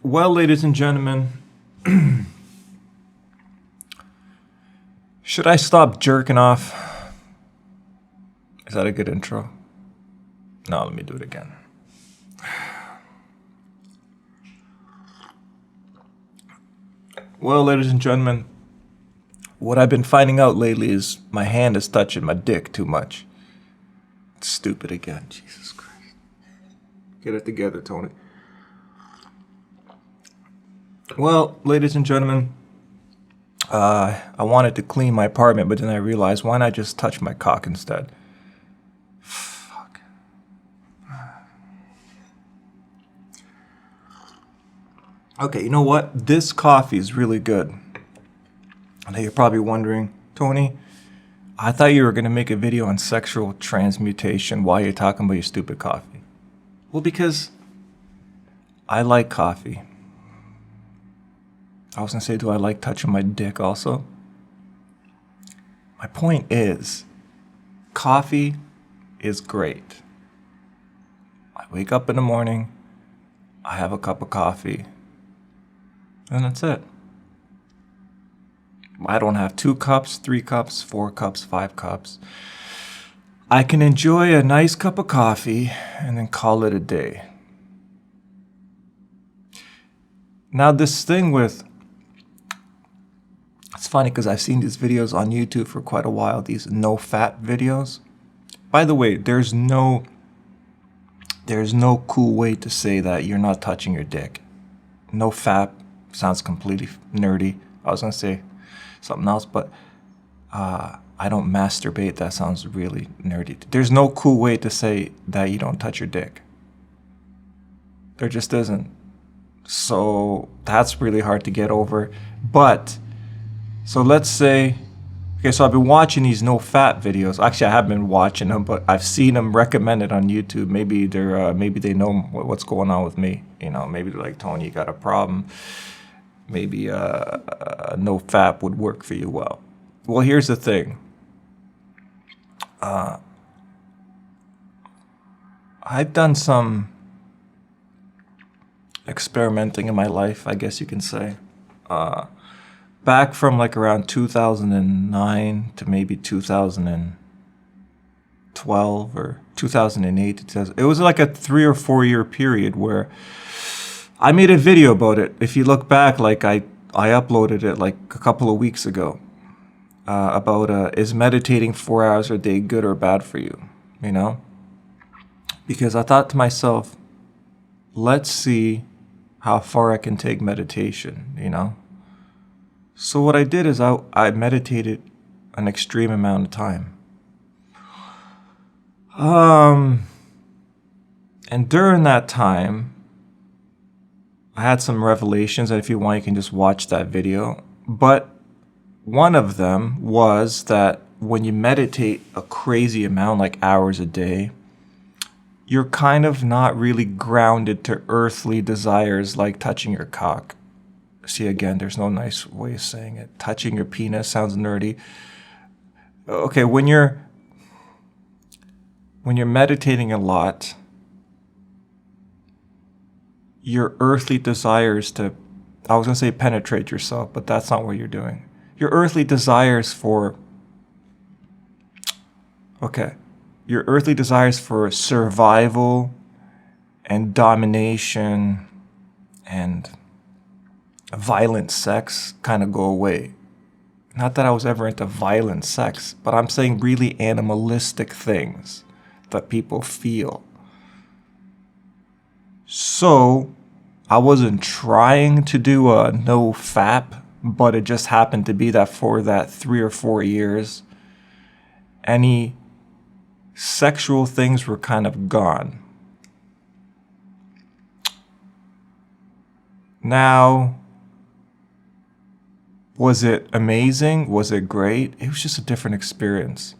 Well, ladies and gentlemen, should I stop jerking off? Is that a good intro? No, let me do it again. Well, ladies and gentlemen, what I've been finding out lately is my hand is touching my dick too much. It's stupid again. Jesus Christ. Get it together, Tony. Well, ladies and gentlemen, I wanted to clean my apartment, but then I realized, why not just touch my cock instead? Fuck. Okay, you know what? This coffee is really good. Now you're probably wondering, Tony, I thought you were going to make a video on sexual transmutation while you're talking about your stupid coffee. Well, because I like coffee. I was going to say, do I like touching my dick also? My point is, coffee is great. I wake up in the morning, I have a cup of coffee, and that's it. I don't have 2 cups, 3 cups, 4 cups, 5 cups. I can enjoy a nice cup of coffee and then call it a day. Now this thing with, it's funny because I've seen these videos on YouTube for quite a while, these no-fap videos. By the way, there's no cool way to say that you're not touching your dick. No-fap sounds completely nerdy. I was going to say something else, but I don't masturbate. That sounds really nerdy. There's no cool way to say that you don't touch your dick. There just isn't. So that's really hard to get over. But so let's say, okay, so I've been watching these no-fap videos. Actually, I have been watching them, but I've seen them recommended on YouTube. Maybe they know what's going on with me. You know, maybe they're like, Tony, you got a problem. Maybe no-fap would work for you well. Well, here's the thing. I've done some experimenting in my life, I guess you can say. Back from like around 2009 to maybe 2012 or 2008. It was like a 3 or 4 year period where I made a video about it. If you look back, like I uploaded it like a couple of weeks ago about is meditating 4 hours a day good or bad for you, you know? Because I thought to myself, let's see how far I can take meditation, you know? So what I did is I meditated an extreme amount of time. And during that time, I had some revelations, and if you want, you can just watch that video. But one of them was that when you meditate a crazy amount, like hours a day, you're kind of not really grounded to earthly desires like touching your cock. See, again, there's no nice way of saying it. Touching your penis sounds nerdy. Okay, when you're meditating a lot, your earthly desires to, I was going to say penetrate yourself, but that's not what you're doing. Your earthly desires for, your earthly desires for survival and domination and violent sex kind of go away. Not that I was ever into violent sex, but I'm saying really animalistic things that people feel. So I wasn't trying to do a no-fap, but it just happened to be that for that 3 or 4 years, any sexual things were kind of gone. Now, was it amazing? Was it great? It was just a different experience.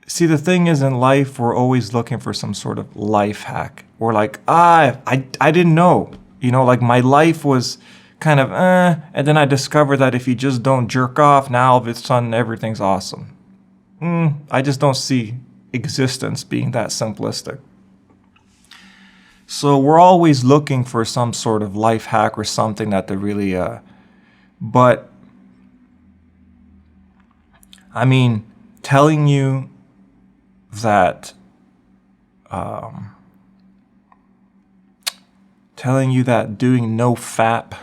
See, the thing is, in life, we're always looking for some sort of life hack. We're like, I didn't know. You know, like my life was kind of, and then I discovered that if you just don't jerk off, now all of a sudden everything's awesome. I just don't see existence being that simplistic. So we're always looking for some sort of life hack or something that they really, but I mean, telling you that, doing no-fap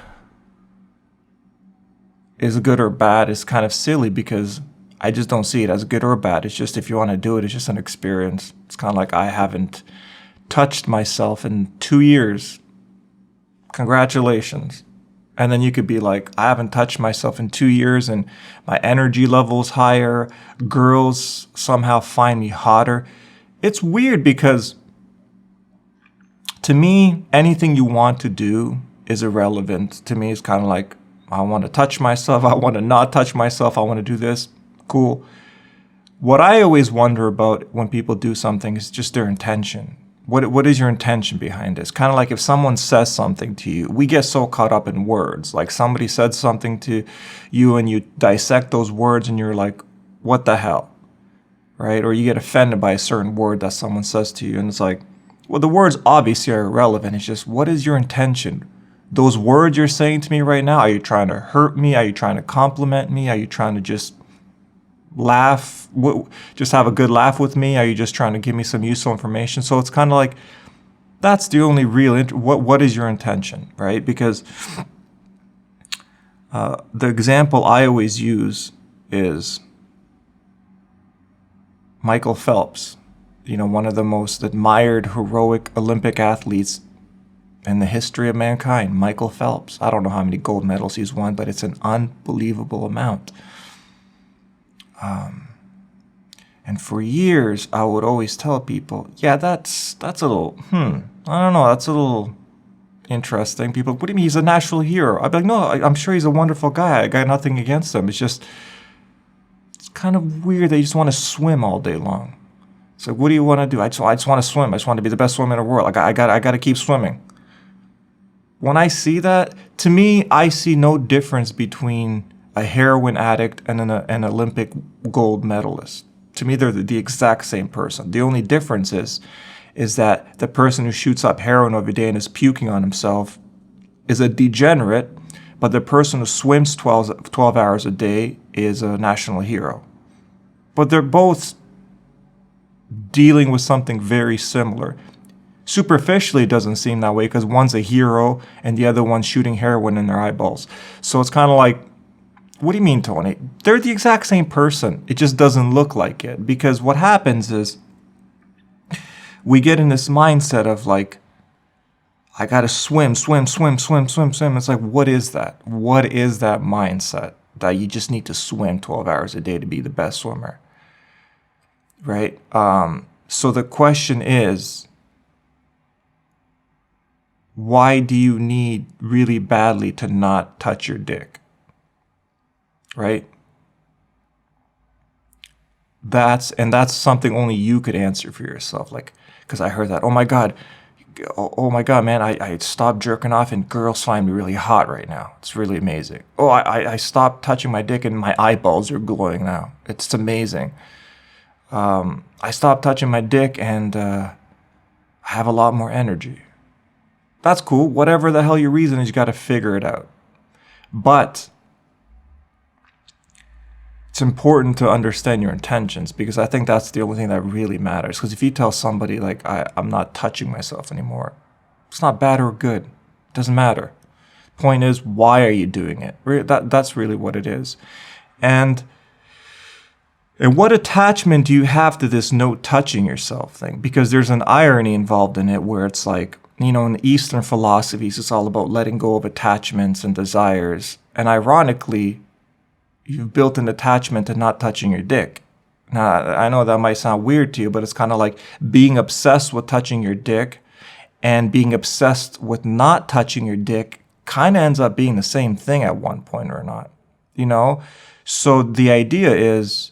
is good or bad is kind of silly, because I just don't see it as good or bad. It's just, if you want to do it, it's just an experience. It's kind of like, I haven't touched myself in 2 years. Congratulations. And then you could be like, I haven't touched myself in 2 years and my energy level's higher. Girls somehow find me hotter. It's weird, because to me, anything you want to do is irrelevant. To me, it's kind of like, I want to touch myself. I want to not touch myself. I want to do this. Cool. What I always wonder about when people do something is just their intention. What is your intention behind this? Kind of like if someone says something to you, we get so caught up in words. Like somebody said something to you and you dissect those words and you're like, what the hell? Right? Or you get offended by a certain word that someone says to you and it's like, well, the words obviously are irrelevant. It's just, what is your intention? Those words you're saying to me right now, are you trying to hurt me? Are you trying to compliment me? Are you trying to just laugh, just have a good laugh with me? Are you just trying to give me some useful information? So it's kind of like, that's the only real, what is your intention, right? Because the example I always use is Michael Phelps, one of the most admired, heroic Olympic athletes in the history of mankind. Michael Phelps. I don't know how many gold medals he's won, but it's an unbelievable amount. And for years, I would always tell people, yeah, that's a little, I don't know, that's a little interesting. People, what do you mean he's a national hero? I'd be like, no, I'm sure he's a wonderful guy. I got nothing against him. It's just, it's kind of weird that you just want to swim all day long. So what do you want to do? I just want to swim. I just want to be the best swimmer in the world. I got to keep swimming. When I see that, to me, I see no difference between a heroin addict and an Olympic gold medalist. To me, they're the exact same person. The only difference is that the person who shoots up heroin every day and is puking on himself is a degenerate, but the person who swims 12 hours a day is a national hero. But they're both dealing with something very similar. Superficially, it doesn't seem that way because one's a hero and the other one's shooting heroin in their eyeballs. So it's kind of like, what do you mean, Tony? They're the exact same person. It just doesn't look like it. Because what happens is we get in this mindset of like, I got to swim. It's like, what is that? What is that mindset that you just need to swim 12 hours a day to be the best swimmer? Right? So the question is, why do you need really badly to not touch your dick? Right? That's something only you could answer for yourself. Like, because I heard that, oh my God, man, I stopped jerking off and girls find me really hot right now. It's really amazing. Oh, I stopped touching my dick and my eyeballs are glowing now. It's amazing. I stopped touching my dick and I have a lot more energy. That's cool. Whatever the hell your reason is, you got to figure it out. But it's important to understand your intentions, because I think that's the only thing that really matters. Because if you tell somebody, like, I'm not touching myself anymore, it's not bad or good. It doesn't matter. Point is, why are you doing it? That's really what it is. And what attachment do you have to this no touching yourself thing? Because there's an irony involved in it where it's like, in Eastern philosophies, it's all about letting go of attachments and desires. And ironically, you've built an attachment to not touching your dick. Now, I know that might sound weird to you, but it's kind of like being obsessed with touching your dick and being obsessed with not touching your dick kind of ends up being the same thing at one point or not, So the idea is,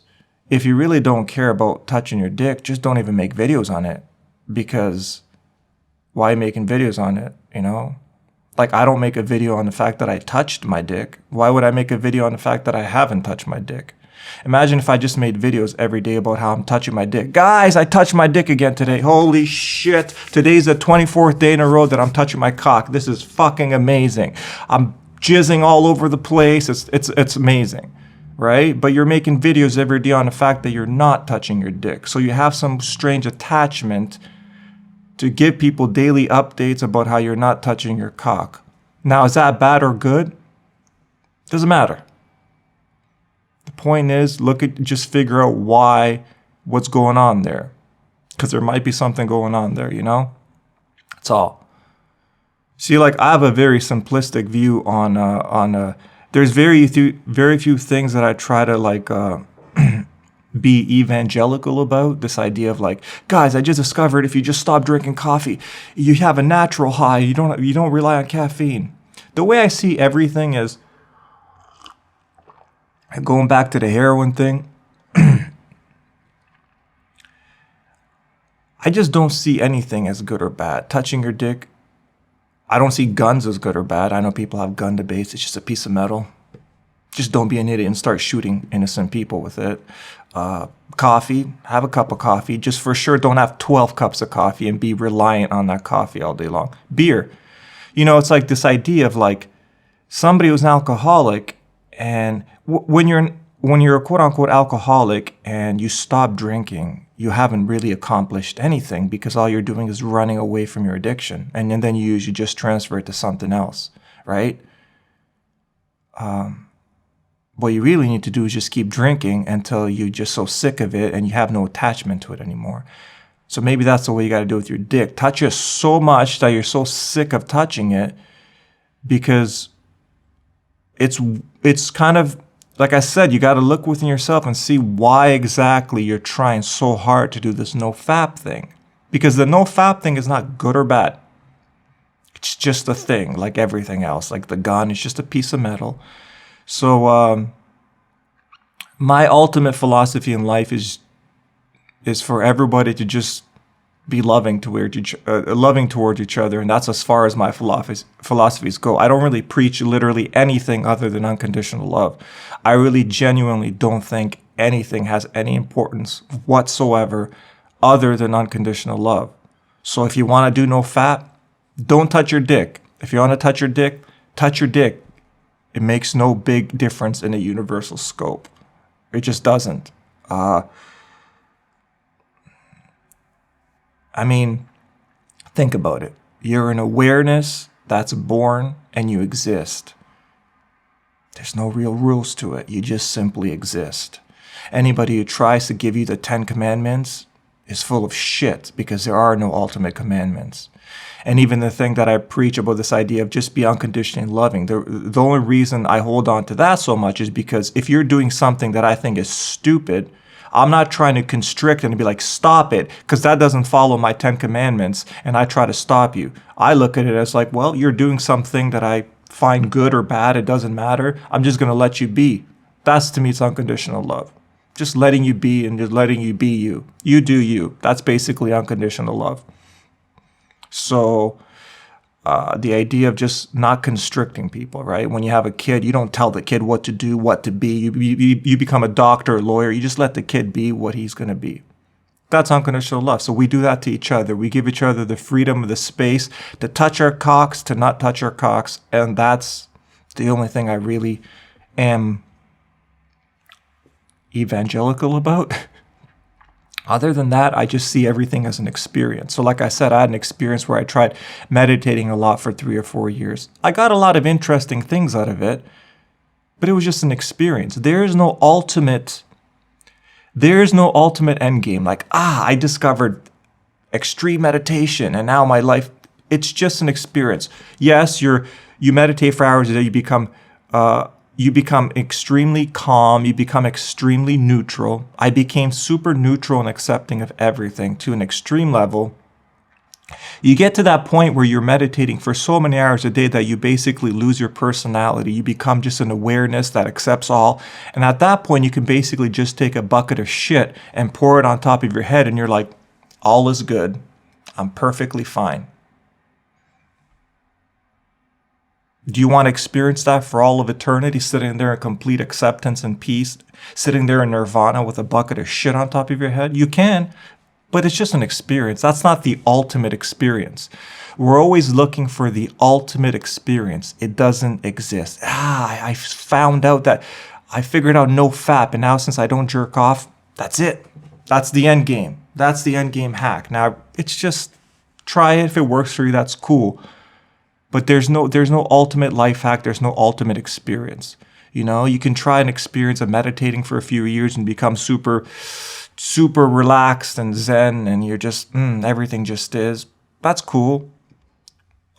if you really don't care about touching your dick, just don't even make videos on it, because why making videos on it, Like, I don't make a video on the fact that I touched my dick. Why would I make a video on the fact that I haven't touched my dick? Imagine if I just made videos every day about how I'm touching my dick. Guys, I touched my dick again today. Holy shit. Today's the 24th day in a row that I'm touching my cock. This is fucking amazing. I'm jizzing all over the place. It's amazing, right? But you're making videos every day on the fact that you're not touching your dick. So you have some strange attachment to give people daily updates about how you're not touching your cock. Now, is that bad or good? Doesn't matter. The point is, just figure out what's going on there. Because there might be something going on there, you know? That's all. See, like, I have a very simplistic view on there's very few things that I try to, like, be evangelical about. This idea of, like, guys, I just discovered if you just stop drinking coffee, you have a natural high. You don't rely on caffeine. The way I see everything is, going back to the heroin thing, I just don't see anything as good or bad. Touching your dick, I don't see guns as good or bad. I know people have gun debates. It's just a piece of metal. Just don't be an idiot and start shooting innocent people with it. Coffee, have a cup of coffee. Just for sure, don't have 12 cups of coffee and be reliant on that coffee all day long. Beer. You know, it's like this idea of, like, somebody who's an alcoholic, and when you're a quote-unquote alcoholic and you stop drinking, you haven't really accomplished anything, because all you're doing is running away from your addiction, and then you usually just transfer it to something else, right? What you really need to do is just keep drinking until you're just so sick of it and you have no attachment to it anymore. So maybe that's the way you got to do with your dick. Touch it so much that you're so sick of touching it, because it's kind of, like I said, you got to look within yourself and see why exactly you're trying so hard to do this no-fap thing. Because the no-fap thing is not good or bad. It's just a thing, like everything else. Like the gun is just a piece of metal. So my ultimate philosophy in life is for everybody to just be loving towards each other, and that's as far as my philosophies go. I don't really preach literally anything other than unconditional love. I really genuinely don't think anything has any importance whatsoever other than unconditional love. So if you want to do no-fap, don't touch your dick. If you want to touch your dick, touch your dick. It makes no big difference in a universal scope. It just doesn't. I mean, think about it. You're an awareness that's born and you exist. There's no real rules to it. You just simply exist. Anybody who tries to give you the 10 commandments is full of shit, because there are no ultimate commandments. And even the thing that I preach about, this idea of just be unconditionally loving, the only reason I hold on to that so much is because if you're doing something that I think is stupid, I'm not trying to constrict and be like, stop it, because that doesn't follow my 10 commandments, and I try to stop you. I look at it as like, well, you're doing something that I find good or bad. It doesn't matter. I'm just going to let you be. That's, to me, it's unconditional love. Just letting you be and just letting you be you. You do you. That's basically unconditional love. So the idea of just not constricting people, right? When you have a kid, you don't tell the kid what to do, what to be. You become a doctor, a lawyer. You just let the kid be what he's going to be. That's unconditional love. So we do that to each other. We give each other the freedom, the space to touch our cocks, to not touch our cocks. And that's the only thing I really am evangelical about. Other than that, I just see everything as an experience. So like I said, I had an experience where I tried meditating a lot for 3 or 4 years. I got a lot of interesting things out of it, but it was just an experience. There is no ultimate end game. Like, I discovered extreme meditation and now my life, it's just an experience. Yes, you meditate for hours a day, you become extremely calm, you become extremely neutral. I became super neutral and accepting of everything to an extreme level. You get to that point where you're meditating for so many hours a day that you basically lose your personality. You become just an awareness that accepts all. And at that point, you can basically just take a bucket of shit and pour it on top of your head and you're like, all is good. I'm perfectly fine. Do you want to experience that for all of eternity, sitting there in complete acceptance and peace, sitting there in nirvana with a bucket of shit on top of your head? You can, but it's just an experience. That's not the ultimate experience. We're always looking for the ultimate experience. It doesn't exist. I found out that I figured out no-fap, and now since I don't jerk off, that's it. That's the end game. That's the end game hack. Now, it's just try it. If it works for you, that's cool. But there's no ultimate life hack. There's no ultimate experience. You know, you can try an experience of meditating for a few years and become super relaxed and zen, and you're just, everything just is. That's cool.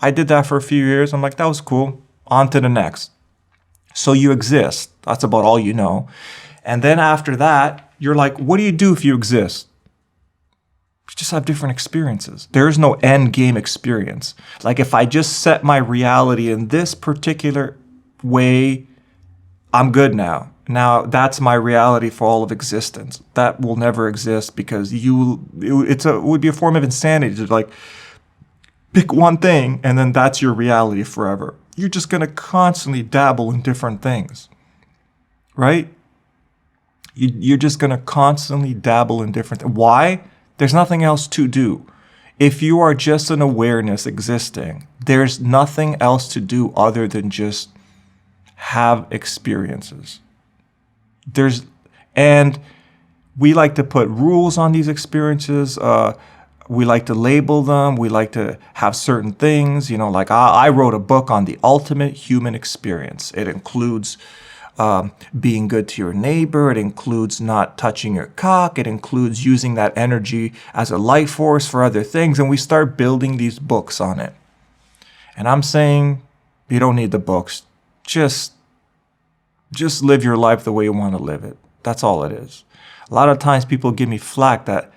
I did that for a few years. I'm like, that was cool. On to the next. So you exist. That's about all you know. And then after that, you're like, what do you do if you exist? You just have different experiences. There is no end game experience. Like if I just set my reality in this particular way, I'm good now. Now that's my reality for all of existence. That will never exist because it would be a form of insanity to like pick one thing and then that's your reality forever. You're just going to constantly dabble in different things, right? You're just going to constantly dabble in different things. Why? There's nothing else to do. If you are just an awareness existing, there's nothing else to do other than just have experiences. And we like to put rules on these experiences. We like to label them. We like to have certain things, like I wrote a book on the ultimate human experience. It includes being good to your neighbor. It includes not touching your cock. It includes using that energy as a life force for other things. And we start building these books on it. And I'm saying you don't need the books. Just live your life the way you want to live it. That's all it is. A lot of times people give me flack that,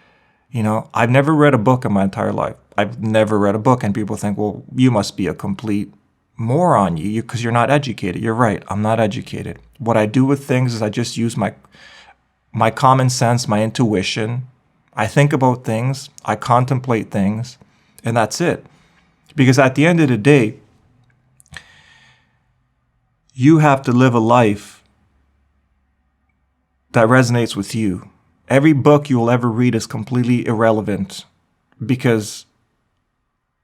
I've never read a book in my entire life. I've never read a book. And people think, well, you must be a complete moron because you're not educated. You're right. I'm not educated. What I do with things is I just use my common sense, my intuition. I think about things. I contemplate things. And that's it. Because at the end of the day, you have to live a life that resonates with you. Every book you will ever read is completely irrelevant because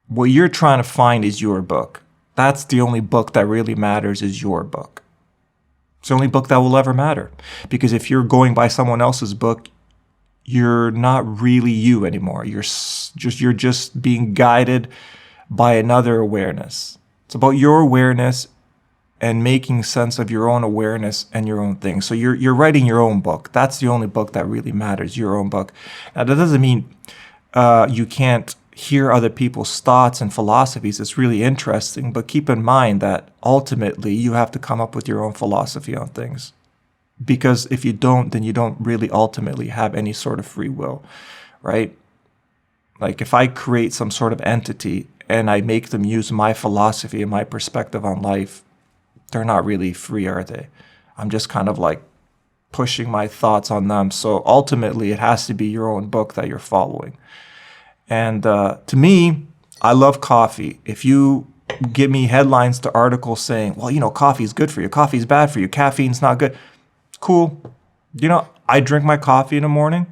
what you're trying to find is your book. That's the only book that really matters is your book. It's the only book that will ever matter. Because if you're going by someone else's book, you're not really you anymore. You're just being guided by another awareness. It's about your awareness and making sense of your own awareness and your own thing. So you're writing your own book. That's the only book that really matters, your own book. Now, that doesn't mean you can't hear other people's thoughts and philosophies. It's really interesting, but keep in mind that ultimately you have to come up with your own philosophy on things. Because if you don't, then you don't really ultimately have any sort of free will, right? Like if I create some sort of entity and I make them use my philosophy and my perspective on life, they're not really free, are they? I'm just kind of like pushing my thoughts on them. So ultimately, it has to be your own book that you're following. And to me, I love coffee. If you give me headlines to articles saying, well, coffee is good for you, coffee is bad for you, caffeine's not good. Cool. I drink my coffee in the morning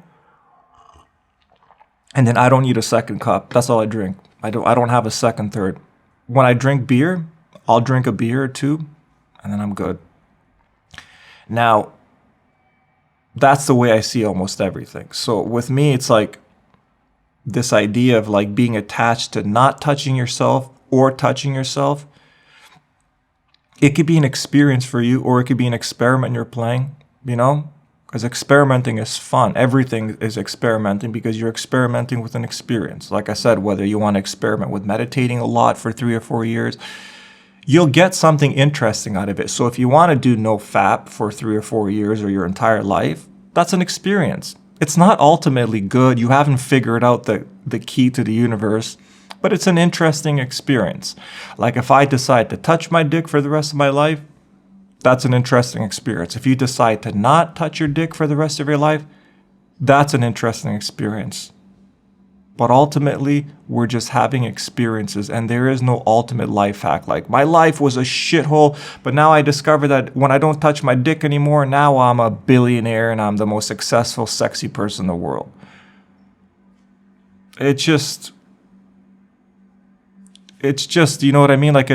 and then I don't need a second cup. That's all I drink. I don't have a second, third. When I drink beer, I'll drink a beer or two and then I'm good. Now, that's the way I see almost everything. So with me, it's like this idea of like being attached to not touching yourself or touching yourself. It could be an experience for you or it could be an experiment you're playing, because experimenting is fun. Everything is experimenting because you're experimenting with an experience. Like I said, whether you want to experiment with meditating a lot for 3 or 4 years, you'll get something interesting out of it. So if you want to do no-fap for 3 or 4 years or your entire life, that's an experience. It's not ultimately good. You haven't figured out the key to the universe, but it's an interesting experience. Like if I decide to touch my dick for the rest of my life, that's an interesting experience. If you decide to not touch your dick for the rest of your life, that's an interesting experience. But ultimately, we're just having experiences, and there is no ultimate life hack. Like, my life was a shithole, but now I discover that when I don't touch my dick anymore, now I'm a billionaire and I'm the most successful, sexy person in the world. It's just, you know what I mean? Like,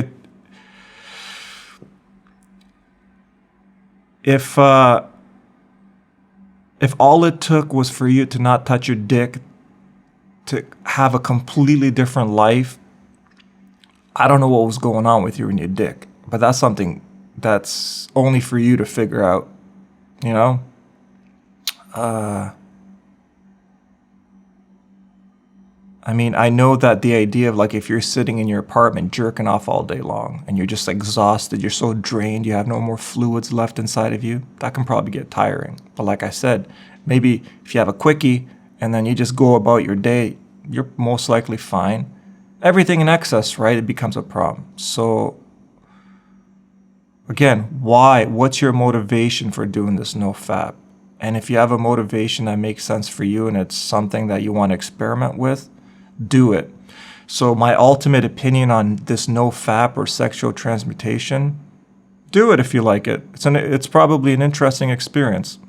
if all it took was for you to not touch your dick to have a completely different life, I don't know what was going on with you and your dick, but that's something that's only for you to figure out, you know? I mean, I know that the idea of, like, if you're sitting in your apartment jerking off all day long and you're just exhausted, you're so drained, you have no more fluids left inside of you, that can probably get tiring. But like I said, maybe if you have a quickie and then you just go about your day, you're most likely fine. Everything in excess, right? It becomes a problem. So again, why? What's your motivation for doing this no-fap? And if you have a motivation that makes sense for you and it's something that you want to experiment with, do it. So my ultimate opinion on this no-fap or sexual transmutation, do it if you like it. It's probably an interesting experience.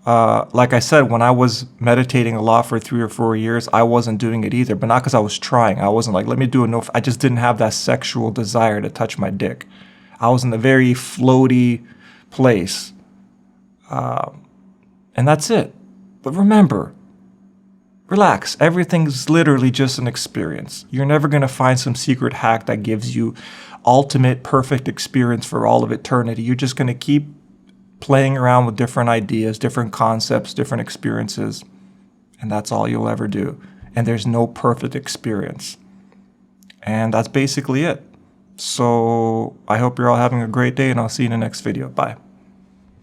Like I said, when I was meditating a lot for 3 or 4 years, I wasn't doing it either, but not because I was trying. I wasn't like, let me do a no-fap. I just didn't have that sexual desire to touch my dick. I was in a very floaty place. And that's it. But remember, relax. Everything's literally just an experience. You're never going to find some secret hack that gives you ultimate perfect experience for all of eternity. You're just going to keep playing around with different ideas, different concepts, different experiences. And that's all you'll ever do. And there's no perfect experience. And that's basically it. So I hope you're all having a great day, and I'll see you in the next video. Bye.